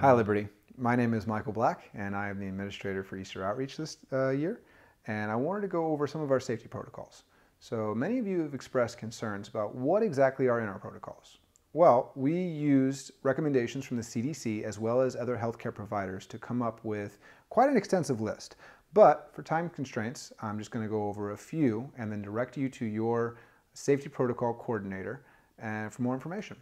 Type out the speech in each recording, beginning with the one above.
Hi Liberty, my name is Michael Black and I am the administrator for Easter Outreach this year, and I wanted to go over some of our safety protocols. So many of you have expressed concerns about what exactly are in our protocols. Well, we used recommendations from the CDC as well as other healthcare providers to come up with quite an extensive list. But for time constraints, I'm just going to go over a few and then direct you to your safety protocol coordinator and for more information.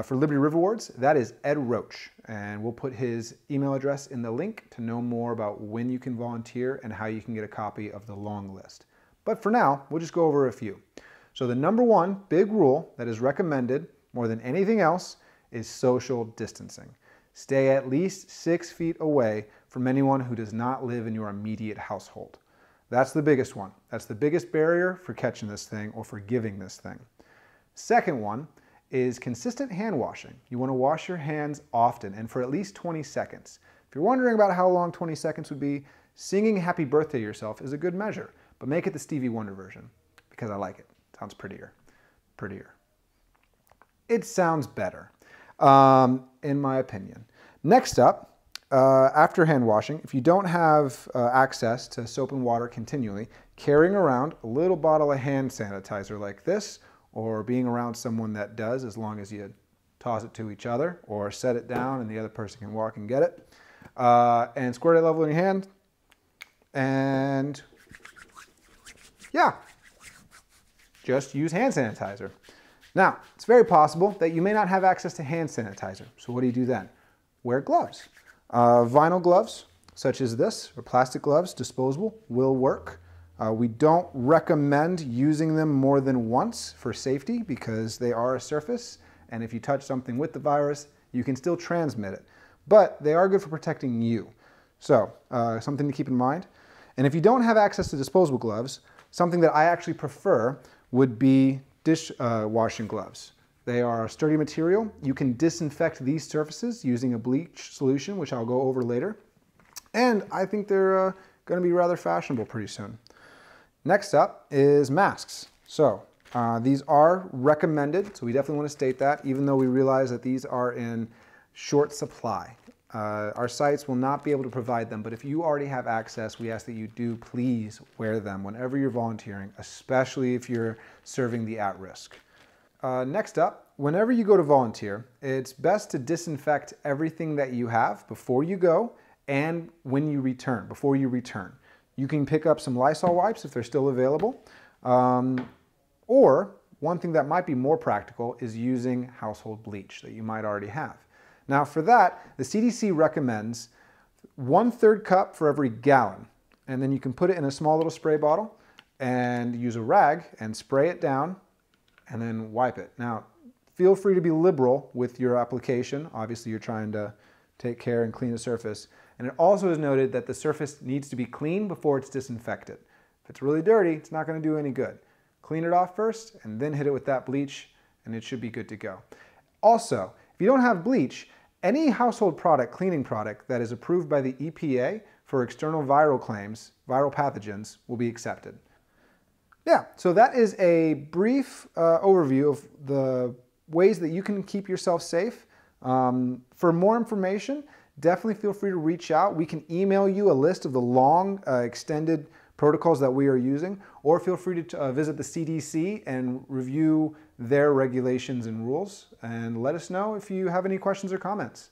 For Liberty River Wards, that is Ed Roach, and we'll put his email address in the link to know more about when you can volunteer and how you can get a copy of the long list. But for now, we'll just go over a few. So the number one big rule that is recommended more than anything else is social distancing. Stay at least 6 feet away from anyone who does not live in your immediate household. That's the biggest one. That's the biggest barrier for catching this thing or for giving this thing. Second one is consistent hand washing. You want to wash your hands often and for at least 20 seconds. If you're wondering about how long 20 seconds would be, singing happy birthday to yourself is a good measure, but make it the Stevie Wonder version because I like it. Sounds prettier. It sounds better, in my opinion. Next up, after hand washing, if you don't have access to soap and water continually, carrying around a little bottle of hand sanitizer like this, or being around someone that does, as long as you toss it to each other or set it down and the other person can walk and get it, and squirt it level in your hand, and yeah, just use hand sanitizer. Now, it's very possible that you may not have access to hand sanitizer, so what do you do then? Wear gloves. Vinyl gloves, such as this, or plastic gloves, disposable, will work. We don't recommend using them more than once for safety because they are a surface, and if you touch something with the virus, you can still transmit it. But they are good for protecting you. So, something to keep in mind. And if you don't have access to disposable gloves, something that I actually prefer would be dish washing gloves. They are a sturdy material. You can disinfect these surfaces using a bleach solution, which I'll go over later. And I think they're going to be rather fashionable pretty soon. Next up is masks. So these are recommended, so we definitely want to state that, even though we realize that these are in short supply. Our sites will not be able to provide them, but if you already have access, we ask that you do please wear them whenever you're volunteering, especially if you're serving the at-risk. Next up, whenever you go to volunteer, it's best to disinfect everything that you have before you go and when you return, before you return. You can pick up some Lysol wipes if they're still available. Or one thing that might be more practical is using household bleach that you might already have. Now for that, the CDC recommends 1/3 cup for every gallon. And then you can put it in a small little spray bottle and use a rag and spray it down and then wipe it. Now, feel free to be liberal with your application. Obviously, you're trying to take care and clean the surface. And it also is noted that the surface needs to be clean before it's disinfected. If it's really dirty, it's not going to do any good. Clean it off first and then hit it with that bleach and it should be good to go. Also, if you don't have bleach, any household product, cleaning product that is approved by the EPA for external viral claims, viral pathogens, will be accepted. Yeah, so that is a brief overview of the ways that you can keep yourself safe. For more information, definitely feel free to reach out. We can email you a list of the long, extended protocols that we are using, or feel free to visit the CDC and review their regulations and rules, and let us know if you have any questions or comments.